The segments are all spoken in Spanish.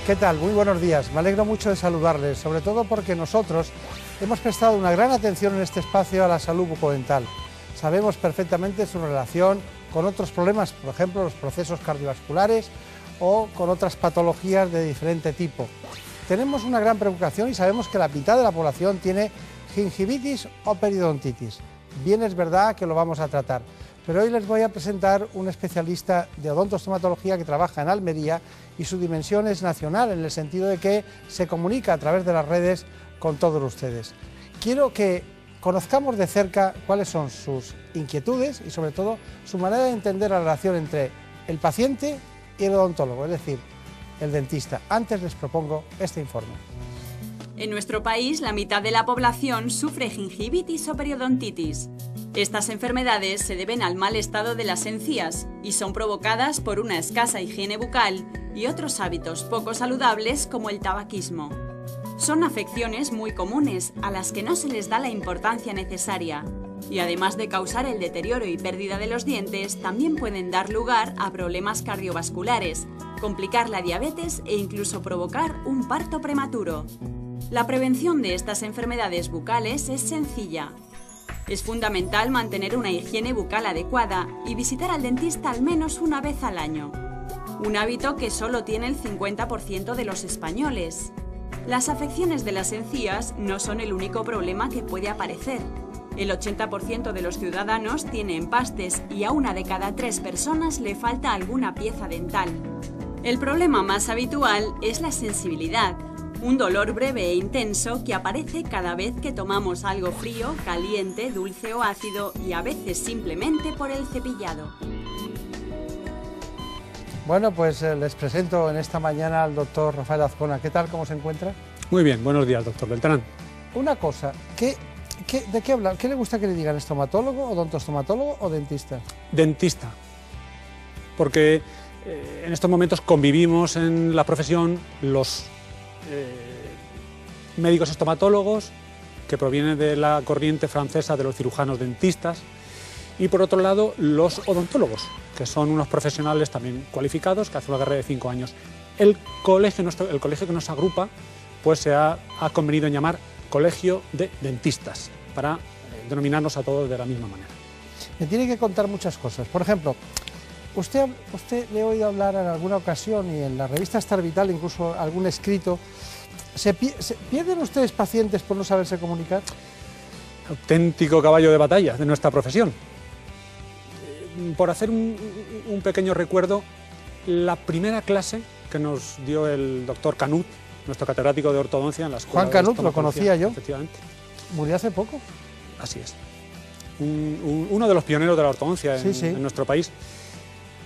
¿Qué tal? Muy buenos días. Me alegro mucho de saludarles, sobre todo porque nosotros hemos prestado una gran atención en este espacio a la salud bucodental. Sabemos perfectamente su relación con otros problemas, por ejemplo, los procesos cardiovasculares o con otras patologías de diferente tipo. Tenemos una gran preocupación y sabemos que la mitad de la población tiene gingivitis o periodontitis. Bien, es verdad que lo vamos a tratar, pero hoy les voy a presentar un especialista de odontostomatología que trabaja en Almería y su dimensión es nacional, en el sentido de que se comunica a través de las redes con todos ustedes. Quiero que conozcamos de cerca cuáles son sus inquietudes y sobre todo su manera de entender la relación entre el paciente y el odontólogo, es decir, el dentista. Antes les propongo este informe. En nuestro país, la mitad de la población sufre gingivitis o periodontitis. Estas enfermedades se deben al mal estado de las encías y son provocadas por una escasa higiene bucal y otros hábitos poco saludables como el tabaquismo. Son afecciones muy comunes a las que no se les da la importancia necesaria y además de causar el deterioro y pérdida de los dientes, también pueden dar lugar a problemas cardiovasculares, complicar la diabetes e incluso provocar un parto prematuro. La prevención de estas enfermedades bucales es sencilla. Es fundamental mantener una higiene bucal adecuada y visitar al dentista al menos una vez al año. Un hábito que solo tiene el 50% de los españoles. Las afecciones de las encías no son el único problema que puede aparecer. El 80% de los ciudadanos tiene empastes y a 1 de cada 3 personas le falta alguna pieza dental. El problema más habitual es la sensibilidad. Un dolor breve e intenso que aparece cada vez que tomamos algo frío, caliente, dulce o ácido y a veces simplemente por el cepillado. Bueno, pues les presento en esta mañana al doctor Rafael Azcona. ¿Qué tal? ¿Cómo se encuentra? Muy bien, buenos días, doctor Beltrán. Una cosa, ¿de qué habla? ¿Qué le gusta que le digan? ¿Estomatólogo, odontostomatólogo o dentista? Dentista, porque en estos momentos convivimos en la profesión los médicos estomatólogos, que provienen de la corriente francesa de los cirujanos dentistas, y por otro lado los odontólogos, que son unos profesionales también cualificados, que hacen una carrera de 5 años. El colegio que nos agrupa, pues se ha convenido en llamar Colegio de Dentistas, para denominarnos a todos de la misma manera. Me tiene que contar muchas cosas. Por ejemplo, usted le he oído hablar en alguna ocasión y en la revista Star Vital, incluso algún escrito. ¿Se pierden ustedes pacientes por no saberse comunicar? Auténtico caballo de batalla de nuestra profesión. Por hacer un pequeño recuerdo, la primera clase que nos dio el doctor Canut, nuestro catedrático de ortodoncia en la escuela. Juan Canut, lo conocía yo. Efectivamente. Murió hace poco. Así es. Uno de los pioneros de la ortodoncia en nuestro país.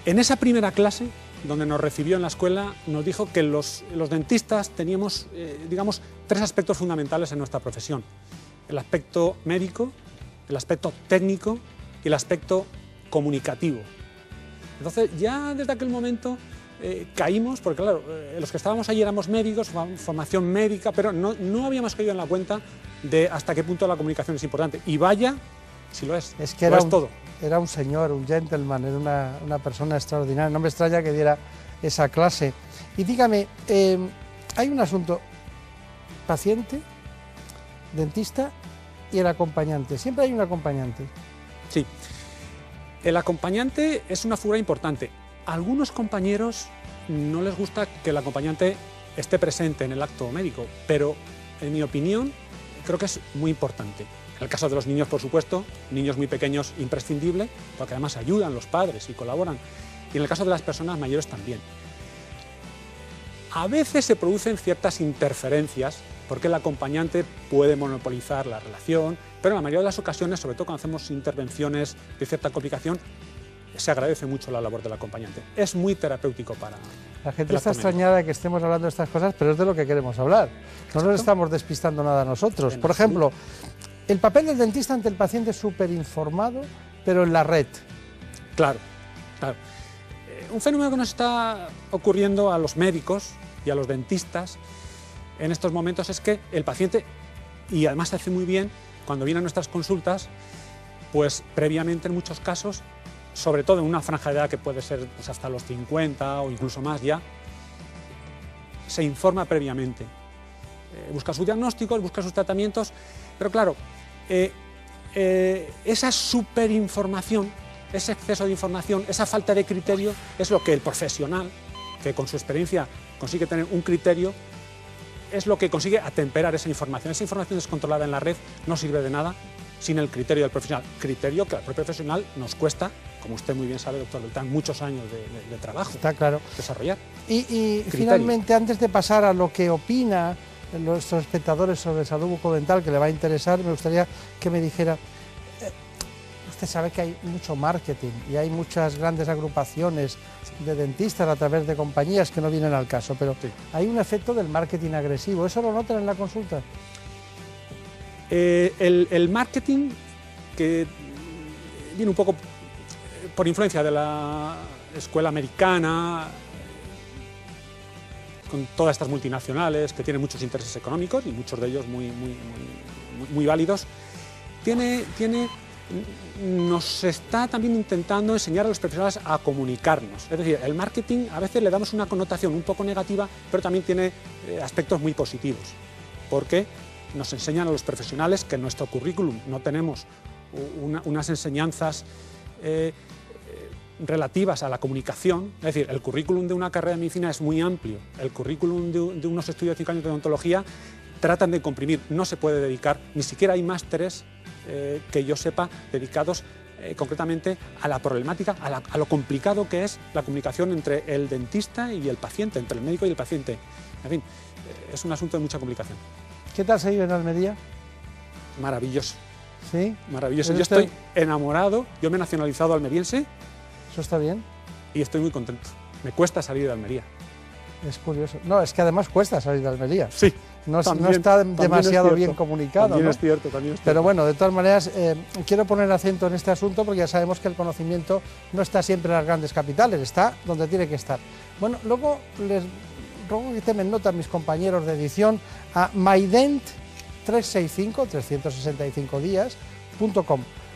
En esa primera clase, donde nos recibió en la escuela, nos dijo que los dentistas teníamos, digamos, 3 aspectos fundamentales en nuestra profesión. El aspecto médico, el aspecto técnico y el aspecto comunicativo. Entonces, ya desde aquel momento caímos, porque claro, los que estábamos allí éramos médicos, formación médica, pero no habíamos caído en la cuenta de hasta qué punto la comunicación es importante. Y vaya, si lo es. Es que era un señor, un gentleman, era una persona extraordinaria. No me extraña que diera esa clase. Y dígame, hay un asunto: paciente, dentista y el acompañante. Siempre hay un acompañante. Sí. El acompañante es una figura importante. A algunos compañeros no les gusta que el acompañante esté presente en el acto médico, pero en mi opinión creo que es muy importante. En el caso de los niños, por supuesto, niños muy pequeños, imprescindible, porque además ayudan los padres y colaboran. Y en el caso de las personas mayores también. A veces se producen ciertas interferencias, porque el acompañante puede monopolizar la relación, pero en la mayoría de las ocasiones, sobre todo cuando hacemos intervenciones de cierta complicación, se agradece mucho la labor del acompañante. Es muy terapéutico para la gente. Está extrañada de que estemos hablando de estas cosas, pero es de lo que queremos hablar. No nos estamos despistando nada nosotros. Por ejemplo, el papel del dentista ante el paciente es súper informado, pero en la red. Claro, claro. Un fenómeno que nos está ocurriendo a los médicos y a los dentistas en estos momentos es que el paciente, y además se hace muy bien cuando viene a nuestras consultas, pues previamente en muchos casos, sobre todo en una franja de edad que puede ser pues, hasta los 50 o incluso más ya, se informa previamente. Busca sus diagnósticos, busca sus tratamientos, pero claro, esa superinformación, ese exceso de información, esa falta de criterio, es lo que el profesional, que con su experiencia consigue tener un criterio, es lo que consigue atemperar esa información. Esa información descontrolada en la red no sirve de nada sin el criterio del profesional. Criterio que al propio profesional nos cuesta, como usted muy bien sabe, doctor Beltrán, muchos años de trabajo. Está claro. Desarrollar. Y finalmente, antes de pasar a lo que opina nuestros espectadores sobre salud bucodental, que le va a interesar, me gustaría que me dijera, usted sabe que hay mucho marketing y hay muchas grandes agrupaciones de dentistas a través de compañías que no vienen al caso, pero sí, hay un efecto del marketing agresivo. ¿Eso lo notan en la consulta? El marketing, que viene un poco por influencia de la escuela americana, con todas estas multinacionales que tienen muchos intereses económicos y muchos de ellos muy válidos, nos está también intentando enseñar a los profesionales a comunicarnos. Es decir, el marketing a veces le damos una connotación un poco negativa, pero también tiene aspectos muy positivos, porque nos enseñan a los profesionales que en nuestro currículum no tenemos unas enseñanzas relativas a la comunicación. Es decir, el currículum de una carrera de medicina es muy amplio, el currículum de unos estudios de 5 años de odontología tratan de comprimir, no se puede dedicar, ni siquiera hay másteres que yo sepa dedicados concretamente a la problemática, a lo complicado que es la comunicación entre el dentista y el paciente, entre el médico y el paciente. En fin, es un asunto de mucha complicación. ¿Qué tal se vive en Almería? Maravilloso. ¿Sí? Maravilloso. Yo estoy enamorado, yo me he nacionalizado almeriense. Eso está bien. Y estoy muy contento. Me cuesta salir de Almería. Es curioso. No, es que además cuesta salir de Almería. Sí. No está demasiado bien comunicado. También, ¿no? es cierto, también es cierto. Pero bueno, de todas maneras, quiero poner acento en este asunto porque ya sabemos que el conocimiento no está siempre en las grandes capitales, está donde tiene que estar. Bueno, luego les ruego que tomen nota mis compañeros de edición a mydent365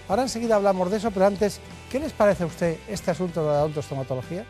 Ahora enseguida hablamos de eso, pero antes, ¿qué les parece a usted este asunto de la odontostomatología?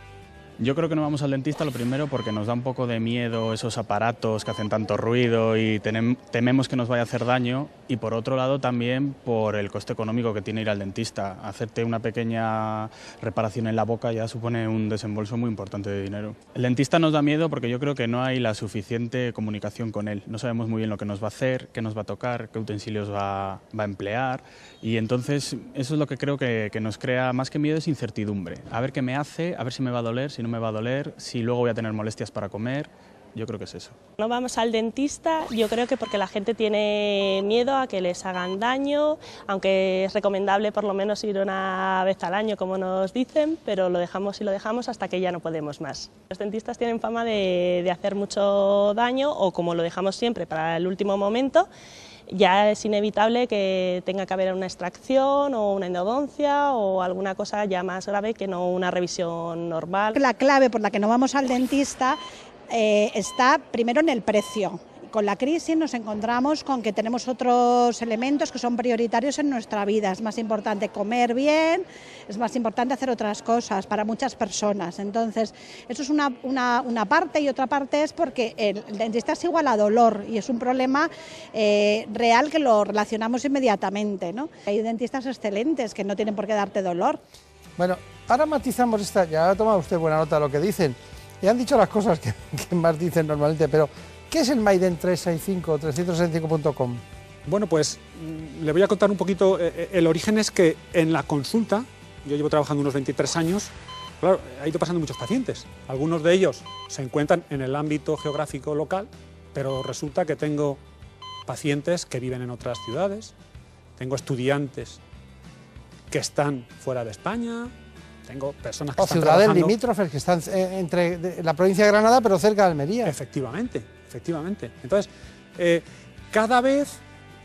Yo creo que no vamos al dentista lo primero porque nos da un poco de miedo esos aparatos que hacen tanto ruido y tememos que nos vaya a hacer daño, y por otro lado también por el coste económico que tiene ir al dentista. Hacerte una pequeña reparación en la boca ya supone un desembolso muy importante de dinero. El dentista nos da miedo porque yo creo que no hay la suficiente comunicación con él. No sabemos muy bien lo que nos va a hacer, qué nos va a tocar, qué utensilios va a emplear, y entonces eso es lo que creo que nos crea más que miedo, es incertidumbre. A ver qué me hace, a ver si me va a doler, si no me va a doler, si luego voy a tener molestias para comer. Yo creo que es eso. No vamos al dentista, yo creo que porque la gente tiene miedo a que les hagan daño, aunque es recomendable por lo menos ir una vez al año, como nos dicen, pero lo dejamos y lo dejamos hasta que ya no podemos más. Los dentistas tienen fama de hacer mucho daño, o como lo dejamos siempre para el último momento, ya es inevitable que tenga que haber una extracción o una endodoncia o alguna cosa ya más grave que no una revisión normal. La clave por la que no vamos al dentista está primero en el precio. Con la crisis nos encontramos con que tenemos otros elementos que son prioritarios en nuestra vida. Es más importante comer bien, es más importante hacer otras cosas para muchas personas. Entonces, eso es una parte, y otra parte es porque el dentista es igual a dolor y es un problema real que lo relacionamos inmediatamente, ¿no? Hay dentistas excelentes que no tienen por qué darte dolor. Bueno, ahora matizamos esta, ya ha tomado usted buena nota de lo que dicen, y han dicho las cosas que más dicen normalmente, pero ¿qué es el mydent365, 365.com? Bueno, pues le voy a contar un poquito. El origen es que en la consulta, yo llevo trabajando unos 23 años, claro, ha ido pasando muchos pacientes. Algunos de ellos se encuentran en el ámbito geográfico local, pero resulta que tengo pacientes que viven en otras ciudades, tengo estudiantes que están fuera de España, tengo personas que están ciudades limítrofes que están entre la provincia de Granada, pero cerca de Almería. Efectivamente. Entonces, cada vez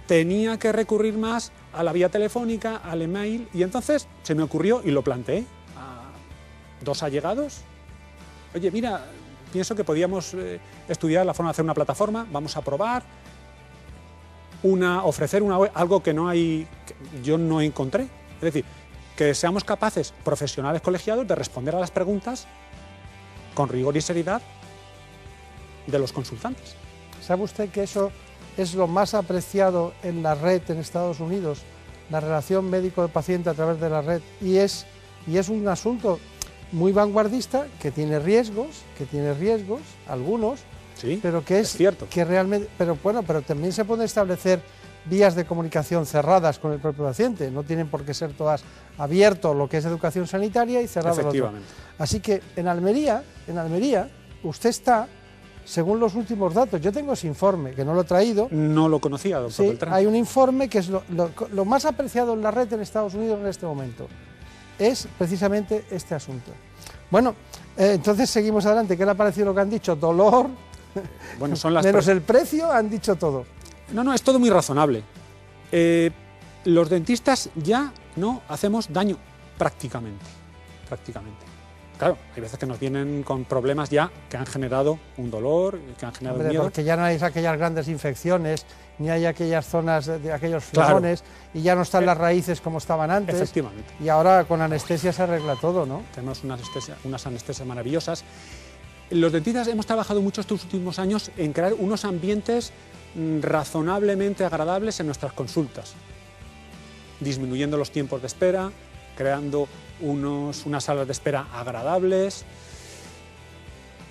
tenía que recurrir más a la vía telefónica, al email, y entonces se me ocurrió y lo planteé a 2 allegados. Oye, mira, pienso que podíamos estudiar la forma de hacer una plataforma, vamos a probar, ofrecer una web, algo que yo no encontré. Es decir, que seamos capaces, profesionales colegiados, de responder a las preguntas con rigor y seriedad de los consultantes. ¿Sabe usted que eso es lo más apreciado en la red en Estados Unidos, la relación médico-paciente a través de la red? Y es un asunto muy vanguardista que tiene riesgos, algunos, sí, pero que es cierto. Que realmente, pero también se pueden establecer vías de comunicación cerradas con el propio paciente, no tienen por qué ser todas abierto lo que es educación sanitaria y cerrado lo otro. Así que en Almería, usted está, según los últimos datos, yo tengo ese informe, que no lo he traído. No lo conocía, doctor Beltrán. Hay un informe que es lo más apreciado en la red en Estados Unidos en este momento, es precisamente este asunto. Bueno, entonces seguimos adelante. ¿Qué le ha parecido lo que han dicho? Dolor, bueno, son las menos el precio, han dicho todo. No, es todo muy razonable. Los dentistas ya no hacemos daño, prácticamente. Claro, hay veces que nos vienen con problemas ya que han generado un dolor, que han generado miedo. Porque ya no hay aquellas grandes infecciones, ni hay aquellas zonas de aquellos flemones, claro. Y ya no están las raíces como estaban antes. Efectivamente. Y ahora con anestesia se arregla todo, ¿no? Tenemos unas anestesias maravillosas. Los dentistas hemos trabajado mucho estos últimos años en crear unos ambientes razonablemente agradables en nuestras consultas, disminuyendo los tiempos de espera, creando unas salas de espera agradables,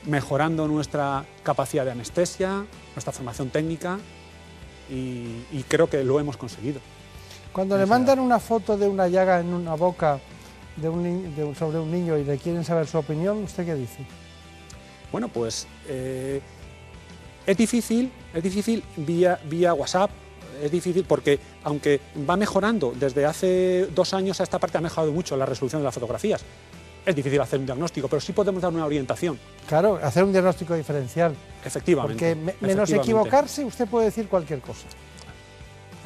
mejorando nuestra capacidad de anestesia, nuestra formación técnica, y creo que lo hemos conseguido. Cuando le mandan una foto de una llaga en una boca sobre un niño y le quieren saber su opinión, ¿usted qué dice? Bueno, pues es difícil vía WhatsApp. Es difícil porque, aunque va mejorando, desde hace 2 años a esta parte ha mejorado mucho la resolución de las fotografías. Es difícil hacer un diagnóstico, pero sí podemos dar una orientación. Claro, hacer un diagnóstico diferencial. Efectivamente. Porque menos equivocarse, usted puede decir cualquier cosa,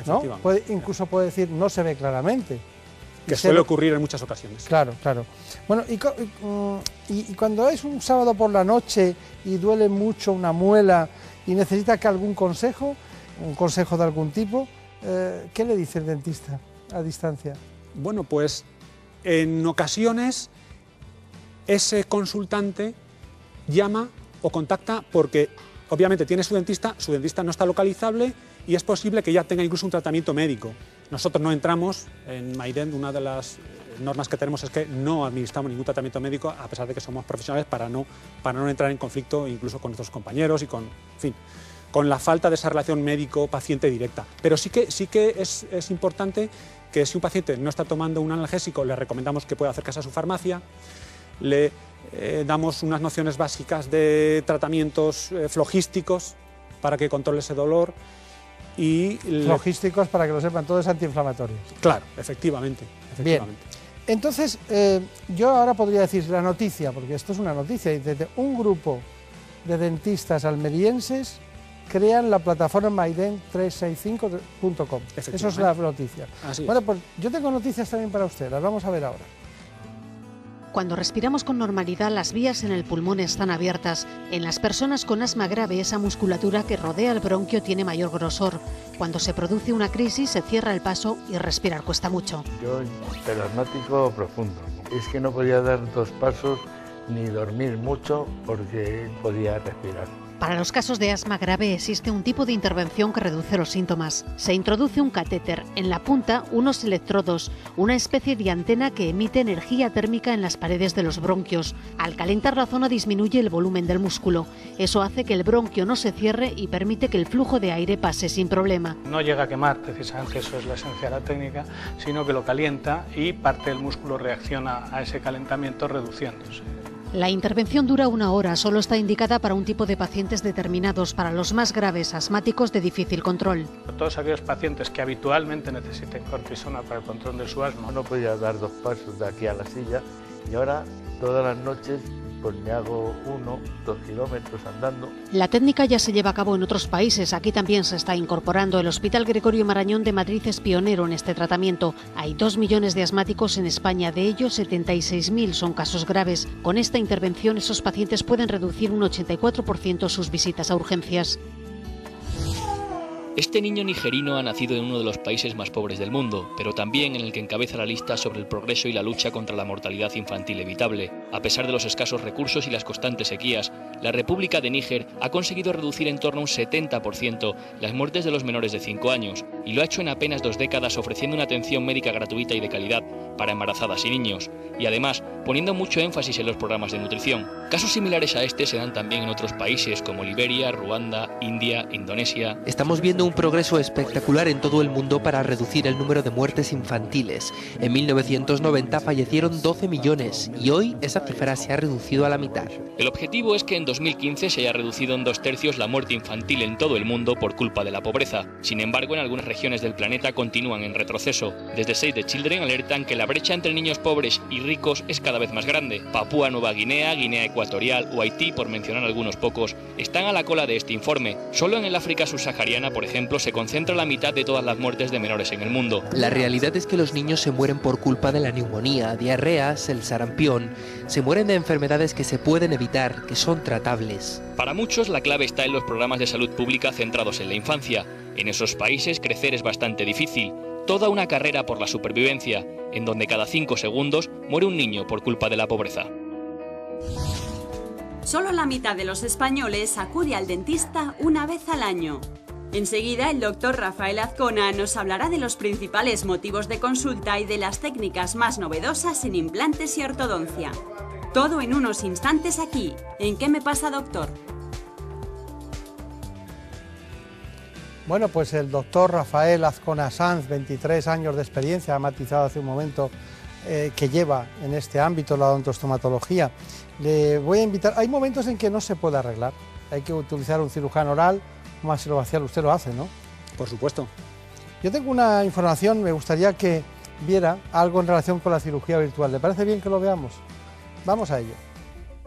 ¿no? Incluso puede decir, no se ve claramente. Que suele ocurrir en muchas ocasiones. Claro. Bueno, y cuando es un sábado por la noche y duele mucho una muela y necesita que algún consejo, un consejo de algún tipo, ¿qué le dice el dentista a distancia? Bueno, pues en ocasiones ese consultante llama o contacta porque obviamente tiene su dentista no está localizable y es posible que ya tenga incluso un tratamiento médico. Nosotros no entramos en Maident, una de las normas que tenemos es que no administramos ningún tratamiento médico a pesar de que somos profesionales para no entrar en conflicto incluso con nuestros compañeros y con la falta de esa relación médico-paciente directa. Pero sí que es importante que si un paciente no está tomando un analgésico, le recomendamos que pueda acercarse a su farmacia, le damos unas nociones básicas de tratamientos flogísticos para que controle ese dolor. Flogísticos, para que lo sepan, todo es antiinflamatorio. Claro, efectivamente. Bien, entonces yo ahora podría decir la noticia, porque esto es una noticia, un grupo de dentistas almerienses crean la plataforma maident365.com. Eso es la noticia. Bueno, pues yo tengo noticias también para usted, las vamos a ver ahora. Cuando respiramos con normalidad, las vías en el pulmón están abiertas. En las personas con asma grave, esa musculatura que rodea el bronquio tiene mayor grosor. Cuando se produce una crisis, se cierra el paso y respirar cuesta mucho. Yo, pelasmático profundo. Es que no podía dar 2 pasos ni dormir mucho porque podía respirar. Para los casos de asma grave existe un tipo de intervención que reduce los síntomas. Se introduce un catéter, en la punta unos electrodos, una especie de antena que emite energía térmica en las paredes de los bronquios. Al calentar la zona disminuye el volumen del músculo. Eso hace que el bronquio no se cierre y permite que el flujo de aire pase sin problema. No llega a quemar, precisamente eso es la esencia de la técnica, sino que lo calienta y parte del músculo reacciona a ese calentamiento reduciéndose. La intervención dura 1 hora, solo está indicada para un tipo de pacientes determinados, para los más graves, asmáticos de difícil control. Todos aquellos pacientes que habitualmente necesiten cortisona para el control de su asma. No podía dar 2 pasos de aquí a la silla y ahora todas las noches pues me hago 1 o 2 kilómetros andando. La técnica ya se lleva a cabo en otros países, aquí también se está incorporando. El Hospital Gregorio Marañón de Madrid es pionero en este tratamiento. Hay 2 millones de asmáticos en España, de ellos 76.000 son casos graves. Con esta intervención esos pacientes pueden reducir un 84% sus visitas a urgencias. Este niño nigerino ha nacido en uno de los países más pobres del mundo, pero también en el que encabeza la lista sobre el progreso y la lucha contra la mortalidad infantil evitable. A pesar de los escasos recursos y las constantes sequías, la República de Níger ha conseguido reducir en torno a un 70% las muertes de los menores de 5 años, y lo ha hecho en apenas 2 décadas ofreciendo una atención médica gratuita y de calidad para embarazadas y niños, y además poniendo mucho énfasis en los programas de nutrición. Casos similares a este se dan también en otros países como Liberia, Ruanda, India, Indonesia. Estamos viendo un progreso espectacular en todo el mundo para reducir el número de muertes infantiles. En 1990 fallecieron 12 millones y hoy esa cifra se ha reducido a la mitad. El objetivo es que en 2015 se haya reducido en 2/3 la muerte infantil en todo el mundo por culpa de la pobreza. Sin embargo, en algunas regiones del planeta continúan en retroceso. Desde Save the Children alertan que la brecha entre niños pobres y ricos es cada vez más grande. Papúa Nueva Guinea, Guinea Ecuatorial o Haití, por mencionar algunos pocos, están a la cola de este informe. Solo en el África subsahariana, por ejemplo, se concentra la mitad de todas las muertes de menores en el mundo. La realidad es que los niños se mueren por culpa de la neumonía, diarreas, el sarampión. Se mueren de enfermedades que se pueden evitar, que son tratables. Para muchos, la clave está en los programas de salud pública centrados en la infancia. En esos países crecer es bastante difícil. Toda una carrera por la supervivencia, en donde cada 5 segundos muere un niño por culpa de la pobreza. Solo la mitad de los españoles acude al dentista una vez al año. Enseguida, el doctor Rafael Azcona nos hablará de los principales motivos de consulta y de las técnicas más novedosas en implantes y ortodoncia. Todo en unos instantes aquí, en ¿Qué me pasa, doctor? Bueno, pues el doctor Rafael Azcona Sanz, 23 años de experiencia, ha matizado hace un momento, que lleva en este ámbito la odontostomatología. Le voy a invitar, hay momentos en que no se puede arreglar, hay que utilizar un cirujano oral, un maxilofacial, usted lo hace, ¿no? Por supuesto. Yo tengo una información, me gustaría que viera algo en relación con la cirugía virtual. ¿Le parece bien que lo veamos? Vamos a ello.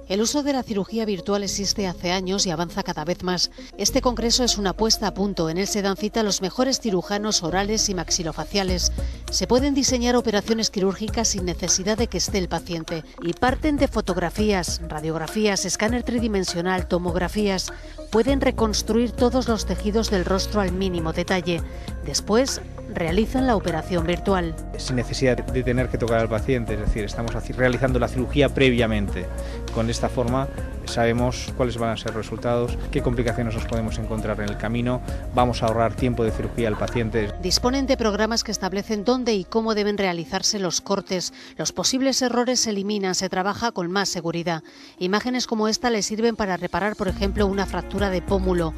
El uso de la cirugía virtual existe hace años y avanza cada vez más. Este congreso es una puesta a punto. En él se dan cita los mejores cirujanos orales y maxilofaciales. Se pueden diseñar operaciones quirúrgicas sin necesidad de que esté el paciente. Y parten de fotografías, radiografías, escáner tridimensional, tomografías. Pueden reconstruir todos los tejidos del rostro al mínimo detalle. Después realizan la operación virtual. Sin necesidad de tener que tocar al paciente, es decir, estamos realizando la cirugía previamente. Con esta forma sabemos cuáles van a ser los resultados, qué complicaciones nos podemos encontrar en el camino, vamos a ahorrar tiempo de cirugía al paciente. Disponen de programas que establecen dónde y cómo deben realizarse los cortes. Los posibles errores se eliminan, se trabaja con más seguridad. Imágenes como esta les sirven para reparar, por ejemplo, una fractura de pómulo.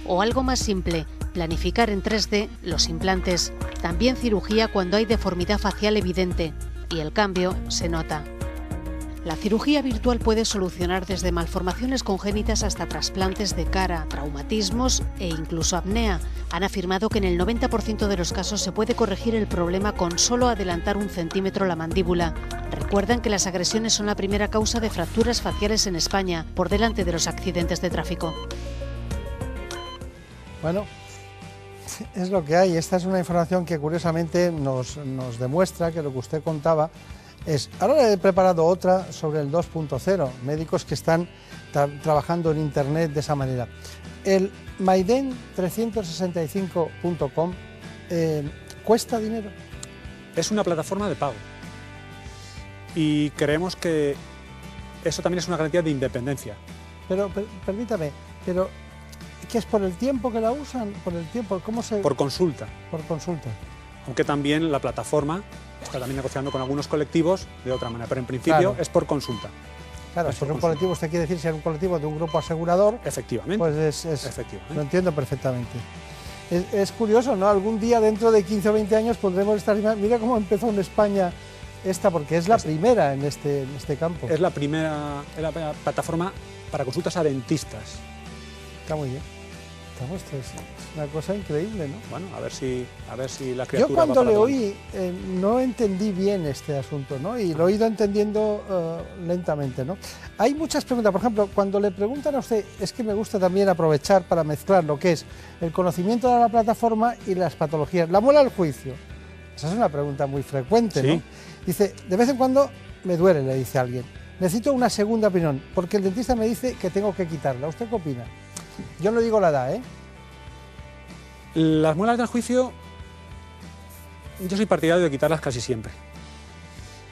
O algo más simple, planificar en 3D los implantes. También cirugía cuando hay deformidad facial evidente y el cambio se nota. La cirugía virtual puede solucionar desde malformaciones congénitas hasta trasplantes de cara, traumatismos e incluso apnea. Han afirmado que en el 90% de los casos se puede corregir el problema con solo adelantar 1 centímetro la mandíbula. Recuerdan que las agresiones son la primera causa de fracturas faciales en España, por delante de los accidentes de tráfico. Bueno, es lo que hay. Esta es una información que curiosamente nos demuestra que lo que usted contaba es... Ahora le he preparado otra sobre el 2.0, médicos que están trabajando en Internet de esa manera. El maiden365.com ¿cuesta dinero? Es una plataforma de pago y creemos que eso también es una garantía de independencia. Pero permítame, pero... ¿Qué es por el tiempo que la usan? ¿Por el tiempo? ¿Cómo se...? Por consulta. Por consulta. Aunque también la plataforma está también negociando con algunos colectivos de otra manera, pero en principio claro, es por consulta. Claro, si es un colectivo, usted quiere decir si es un colectivo de un grupo asegurador... Efectivamente. Pues efectivamente. Lo entiendo perfectamente. Es curioso, ¿no? Algún día dentro de 15 o 20 años podremos estar... Mira cómo empezó en España esta, porque es la primera en este campo. Es la primera plataforma para consultas a dentistas. Está muy bien. Esto es una cosa increíble, ¿no? Bueno, a ver si la criatura... Yo cuando le oí no entendí bien este asunto, ¿no? Y lo he ido entendiendo lentamente, ¿no? Hay muchas preguntas, por ejemplo, cuando le preguntan a usted, es que me gusta también aprovechar para mezclar lo que es el conocimiento de la plataforma y las patologías. La muela al juicio, esa es una pregunta muy frecuente, ¿no? Sí. Dice, de vez en cuando me duele, le dice alguien. Necesito una segunda opinión, porque el dentista me dice que tengo que quitarla. ¿Usted qué opina? Yo no digo la edad, ¿eh? Las muelas del juicio, yo soy partidario de quitarlas casi siempre.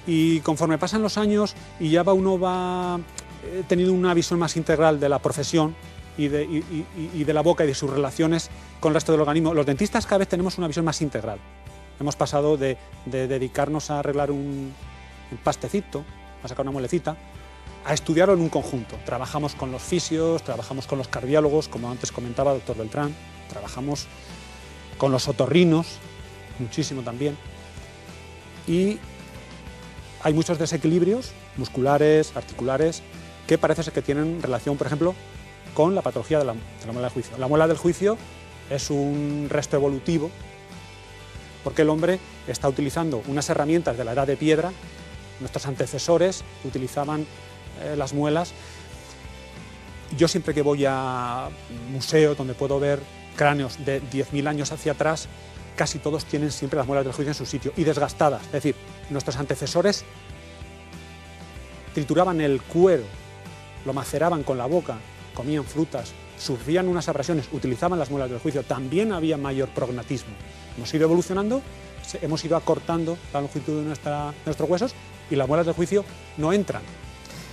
Y conforme pasan los años y ya uno va teniendo una visión más integral de la profesión y de la boca y de sus relaciones con el resto del organismo, los dentistas cada vez tenemos una visión más integral. Hemos pasado de dedicarnos a arreglar un pastecito, a sacar una muelecita, a estudiarlo en un conjunto. Trabajamos con los fisios, trabajamos con los cardiólogos, como antes comentaba el doctor Beltrán, trabajamos con los otorrinos, muchísimo también, y hay muchos desequilibrios musculares, articulares, que parece ser que tienen relación, por ejemplo, con la patología de la muela del juicio. La muela del juicio es un resto evolutivo porque el hombre está utilizando unas herramientas de la edad de piedra. Nuestros antecesores utilizaban las muelas. Yo siempre que voy a museos donde puedo ver cráneos de 10.000 años hacia atrás, casi todos tienen siempre las muelas del juicio en su sitio y desgastadas. Es decir, nuestros antecesores trituraban el cuero, lo maceraban con la boca, comían frutas, sufrían unas abrasiones, utilizaban las muelas del juicio. También había mayor prognatismo. Hemos ido evolucionando, hemos ido acortando la longitud de nuestros huesos y las muelas del juicio no entran.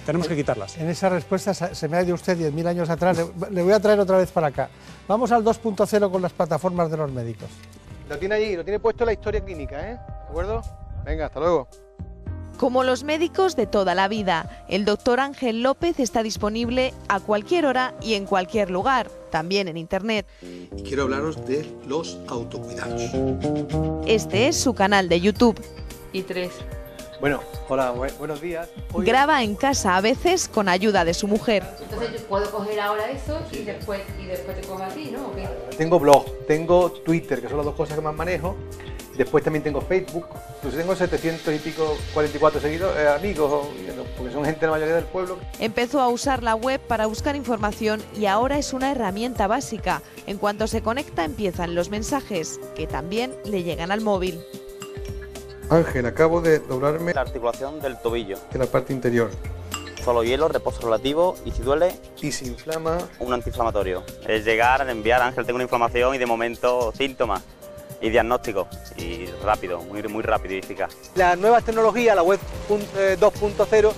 Tenemos que quitarlas. En esa respuesta se me ha ido usted 10.000 años atrás. Le voy a traer otra vez para acá. Vamos al 2.0 con las plataformas de los médicos. Lo tiene allí, lo tiene puesto la historia clínica, ¿eh? ¿De acuerdo? Venga, hasta luego. Como los médicos de toda la vida, el doctor Ángel López está disponible a cualquier hora y en cualquier lugar, también en Internet. Y quiero hablaros de los autocuidados. Este es su canal de YouTube. Y3. Bueno, hola, buenos días. Hoy... Graba en casa a veces con ayuda de su mujer. Entonces yo puedo coger ahora eso y después te cojo a ti, ¿no? ¿O qué? Tengo blog, tengo Twitter, que son las dos cosas que más manejo. Después también tengo Facebook. Entonces tengo 700 y pico, 44 seguidores, amigos, porque son gente de la mayoría del pueblo. Empezó a usar la web para buscar información y ahora es una herramienta básica. En cuanto se conecta empiezan los mensajes, que también le llegan al móvil. Ángel, acabo de doblarme la articulación del tobillo. En la parte interior. Solo hielo, reposo relativo y si duele... Y se inflama... Un antiinflamatorio. Es llegar, enviar, Ángel, tengo una inflamación y de momento síntomas y diagnóstico. Y rápido, muy rápido y eficaz. La nueva tecnología, la web 2.0,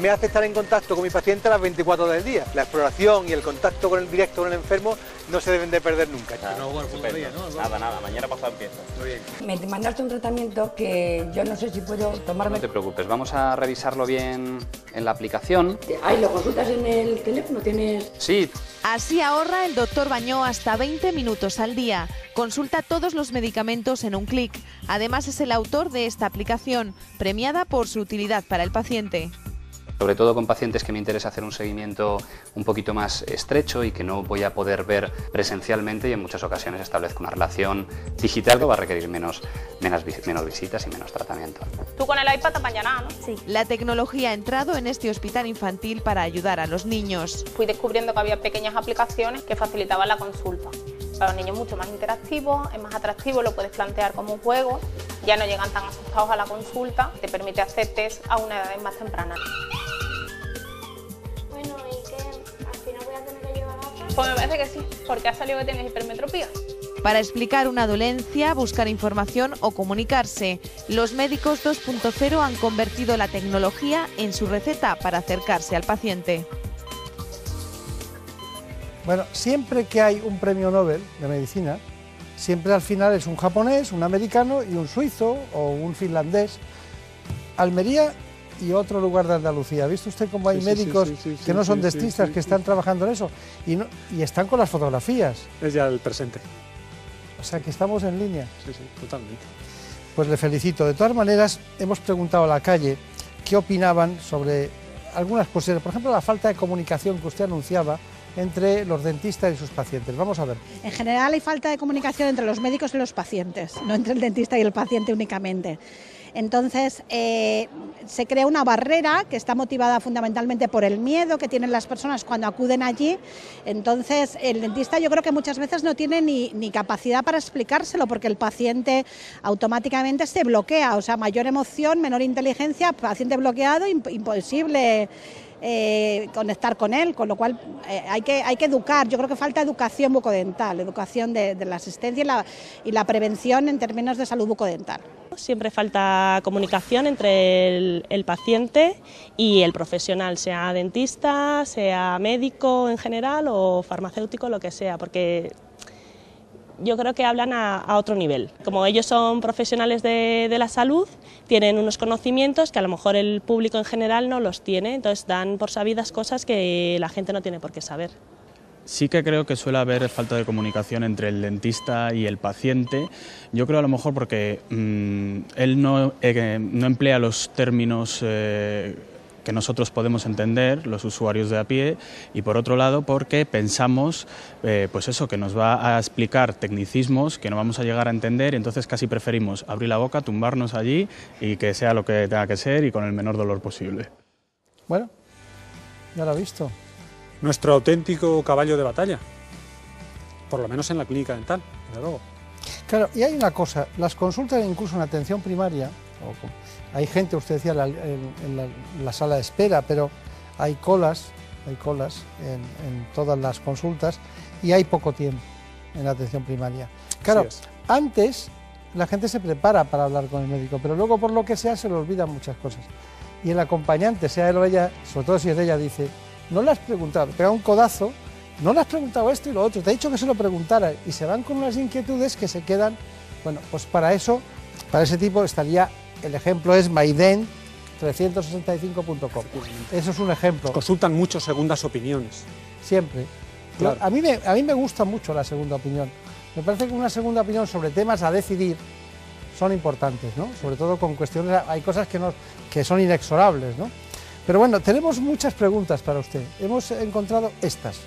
me hace estar en contacto con mi paciente a las 24 horas del día. La exploración y el contacto con el directo con el enfermo no se deben de perder nunca. Nada, mañana pasado empieza. Muy bien. Me mandaste un tratamiento que yo no sé si puedo tomarme. No te preocupes, vamos a revisarlo bien en la aplicación. ¿Lo consultas en el teléfono? ¿Tienes...? Sí. Así ahorra el doctor Bañó hasta 20 minutos al día. Consulta todos los medicamentos en un clic. Además es el autor de esta aplicación, premiada por su utilidad para el paciente. Sobre todo con pacientes que me interesa hacer un seguimiento un poquito más estrecho y que no voy a poder ver presencialmente, y en muchas ocasiones establezco una relación digital que va a requerir menos visitas y menos tratamiento. Tú con el iPad te apañas nada, ¿no? Sí. La tecnología ha entrado en este hospital infantil para ayudar a los niños. Fui descubriendo que había pequeñas aplicaciones que facilitaban la consulta. Para los niños mucho más interactivo, es más atractivo, lo puedes plantear como un juego, ya no llegan tan asustados a la consulta, te permite hacer test a una edad más temprana. Bueno, ¿y qué? ¿Al final voy a tener que llevar gafas? Pues me parece que sí, porque ha salido que tienes hipermetropía. Para explicar una dolencia, buscar información o comunicarse, los médicos 2.0 han convertido la tecnología en su receta para acercarse al paciente. Bueno, siempre que hay un premio Nobel de medicina, siempre al final es un japonés, un americano y un suizo o un finlandés. Almería y otro lugar de Andalucía. ¿Ha visto usted cómo hay médicos que no son dentistas que están trabajando en eso? Y están con las fotografías. Es ya el presente. O sea que estamos en línea. Sí, totalmente. Pues le felicito. De todas maneras, hemos preguntado a la calle qué opinaban sobre algunas cuestiones. Por ejemplo, la falta de comunicación que usted anunciaba entre los dentistas y sus pacientes. Vamos a ver. En general hay falta de comunicación entre los médicos y los pacientes, no entre el dentista y el paciente únicamente. Entonces, se crea una barrera que está motivada fundamentalmente por el miedo que tienen las personas cuando acuden allí. Entonces, el dentista yo creo que muchas veces no tiene ni capacidad para explicárselo, porque el paciente automáticamente se bloquea, o sea, mayor emoción, menor inteligencia, paciente bloqueado, imposible conectar con él, con lo cual hay que educar. Yo creo que falta educación bucodental, educación de la asistencia y la prevención en términos de salud bucodental. Siempre falta comunicación entre el paciente y el profesional, sea dentista, sea médico en general o farmacéutico, lo que sea, porque yo creo que hablan a otro nivel. Como ellos son profesionales de la salud, tienen unos conocimientos que a lo mejor el público en general no los tiene, entonces dan por sabidas cosas que la gente no tiene por qué saber. Sí que creo que suele haber falta de comunicación entre el dentista y el paciente. Yo creo a lo mejor porque él no emplea los términos que nosotros podemos entender, los usuarios de a pie, y por otro lado porque pensamos pues eso, que nos va a explicar tecnicismos que no vamos a llegar a entender, y entonces casi preferimos abrir la boca, tumbarnos allí y que sea lo que tenga que ser y con el menor dolor posible. Bueno, ya lo he visto. Nuestro auténtico caballo de batalla, por lo menos en la clínica dental, desde luego. Claro, y hay una cosa, las consultas incluso en atención primaria, hay gente, usted decía, en la sala de espera, pero hay colas en todas las consultas y hay poco tiempo en la atención primaria. Claro, antes la gente se prepara para hablar con el médico, pero luego por lo que sea se le olvidan muchas cosas. Y el acompañante, sea él o ella, sobre todo si es ella, dice: no le has preguntado, te pega un codazo, no le has preguntado esto y lo otro, te he dicho que se lo preguntara, y se van con unas inquietudes que se quedan. Bueno, pues para eso, para ese tipo estaría, el ejemplo es maiden365.com, eso es un ejemplo. Consultan mucho segundas opiniones. Siempre. Claro. A mí me gusta mucho la segunda opinión, me parece que una segunda opinión sobre temas a decidir son importantes, ¿no? Sobre todo con cuestiones, hay cosas que son inexorables, ¿no? Pero bueno, tenemos muchas preguntas para usted. Hemos encontrado estas.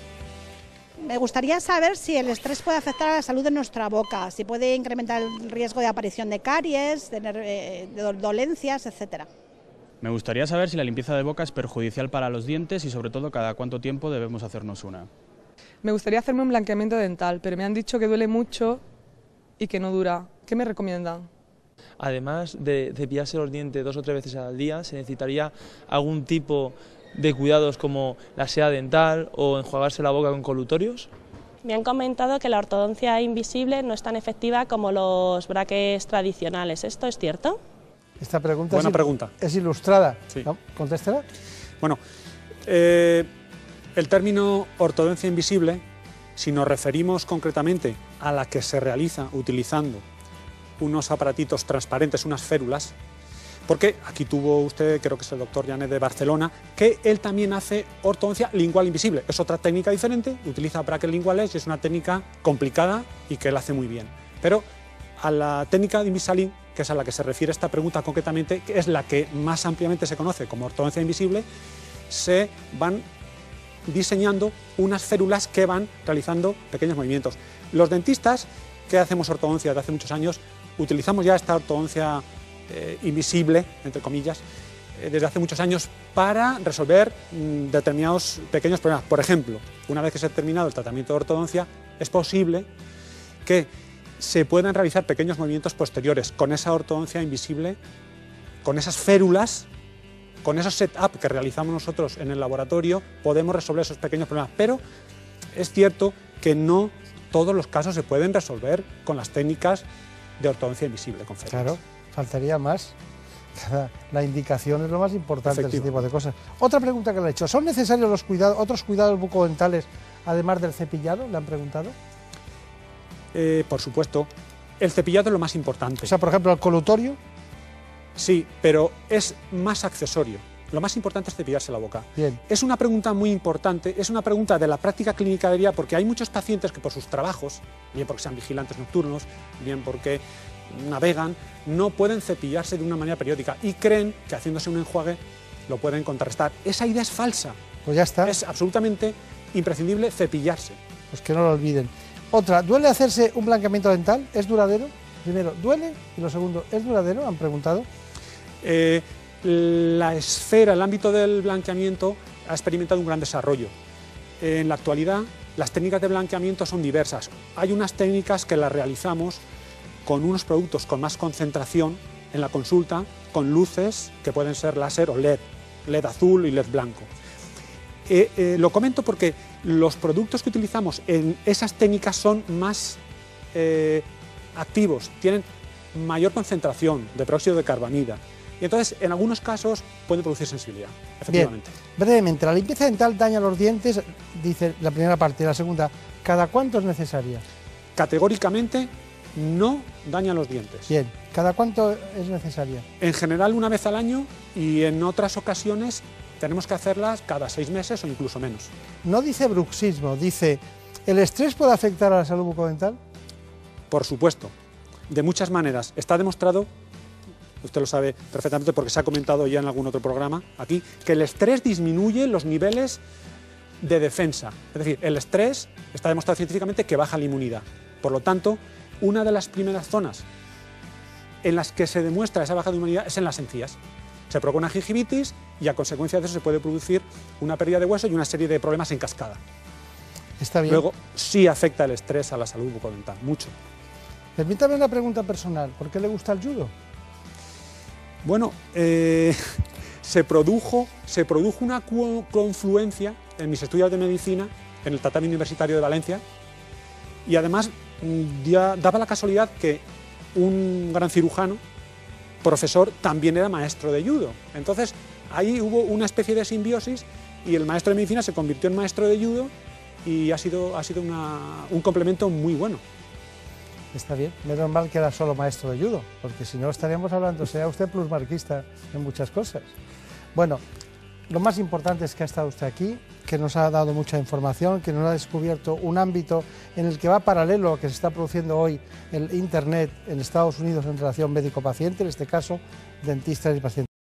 Me gustaría saber si el estrés puede afectar a la salud de nuestra boca, si puede incrementar el riesgo de aparición de caries, de dolencias, etcétera. Me gustaría saber si la limpieza de boca es perjudicial para los dientes y sobre todo cada cuánto tiempo debemos hacernos una. Me gustaría hacerme un blanqueamiento dental, pero me han dicho que duele mucho y que no dura. ¿Qué me recomiendan? Además de cepillarse los dientes 2 o 3 veces al día, ¿se necesitaría algún tipo de cuidados como la seda dental o enjuagarse la boca con colutorios? Me han comentado que la ortodoncia invisible no es tan efectiva como los braques tradicionales. ¿Esto es cierto? Esta pregunta pregunta. Es ilustrada. Sí. ¿No? ¿Contéstela? Bueno, el término ortodoncia invisible, si nos referimos concretamente a la que se realiza utilizando unos aparatitos transparentes, unas férulas, porque aquí tuvo usted, creo que es el doctor Llanet de Barcelona, que él también hace ortodoncia lingual invisible. Es otra técnica diferente, utiliza brackets linguales y es una técnica complicada y que él hace muy bien. Pero a la técnica de Invisalign, que es a la que se refiere esta pregunta concretamente, que es la que más ampliamente se conoce como ortodoncia invisible, se van diseñando unas férulas que van realizando pequeños movimientos. Los dentistas que hacemos ortodoncia desde hace muchos años, utilizamos ya esta ortodoncia invisible, entre comillas, desde hace muchos años para resolver determinados pequeños problemas. Por ejemplo, una vez que se ha terminado el tratamiento de ortodoncia, es posible que se puedan realizar pequeños movimientos posteriores con esa ortodoncia invisible, con esas férulas, con esos setup que realizamos nosotros en el laboratorio, podemos resolver esos pequeños problemas. Pero es cierto que no todos los casos se pueden resolver con las técnicas de ortodoncia invisible con férulas. Claro, faltaría más. La indicación es lo más importante de ese tipo de cosas. Otra pregunta que le he hecho: ¿son necesarios otros cuidados bucodentales además del cepillado? ¿Le han preguntado? Por supuesto. El cepillado es lo más importante. O sea, por ejemplo, el colutorio. Sí, pero es más accesorio. Lo más importante es cepillarse la boca. Bien. Es una pregunta muy importante, es una pregunta de la práctica clínica de día, porque hay muchos pacientes que por sus trabajos, bien porque sean vigilantes nocturnos, bien porque navegan, no pueden cepillarse de una manera periódica y creen que haciéndose un enjuague lo pueden contrarrestar. Esa idea es falsa. Pues ya está. Es absolutamente imprescindible cepillarse. Pues que no lo olviden. Otra, ¿duele hacerse un blanqueamiento dental? ¿Es duradero? Primero, ¿duele? Y lo segundo, ¿es duradero? Han preguntado. La esfera, el ámbito del blanqueamiento ha experimentado un gran desarrollo. En la actualidad, las técnicas de blanqueamiento son diversas. Hay unas técnicas que las realizamos con unos productos con más concentración en la consulta, con luces que pueden ser láser o LED azul y LED blanco. Lo comento porque los productos que utilizamos en esas técnicas son más activos, tienen mayor concentración de peróxido de carbamida y entonces en algunos casos pueden producir sensibilidad, efectivamente. Bien, brevemente, la limpieza dental daña los dientes, dice la primera parte. La segunda, ¿cada cuánto es necesaria? Categóricamente no daña los dientes. Bien, ¿cada cuánto es necesaria? En general una vez al año y en otras ocasiones tenemos que hacerlas cada 6 meses o incluso menos. No dice bruxismo, dice, ¿el estrés puede afectar a la salud bucodental? Por supuesto, de muchas maneras. Está demostrado, usted lo sabe perfectamente porque se ha comentado ya en algún otro programa aquí, que el estrés disminuye los niveles de defensa. Es decir, el estrés está demostrado científicamente que baja la inmunidad. Por lo tanto, una de las primeras zonas en las que se demuestra esa baja de inmunidad es en las encías. Se provoca una gingivitis y a consecuencia de eso se puede producir una pérdida de hueso y una serie de problemas en cascada. Está bien. Luego, sí afecta el estrés a la salud bucodental, mucho. Permítame una pregunta personal, ¿por qué le gusta el judo? Bueno, se produjo una confluencia en mis estudios de medicina, en el Tatami Universitario de Valencia, y además ya daba la casualidad que un gran cirujano, profesor, también era maestro de judo. Entonces, ahí hubo una especie de simbiosis y el maestro de medicina se convirtió en maestro de judo y ha sido un complemento muy bueno. Está bien, menos mal que era solo maestro de judo, porque si no estaríamos hablando, sería usted plusmarquista en muchas cosas. Bueno, lo más importante es que ha estado usted aquí, que nos ha dado mucha información, que nos ha descubierto un ámbito en el que va paralelo a lo que se está produciendo hoy el Internet en Estados Unidos en relación médico-paciente, en este caso dentistas y pacientes.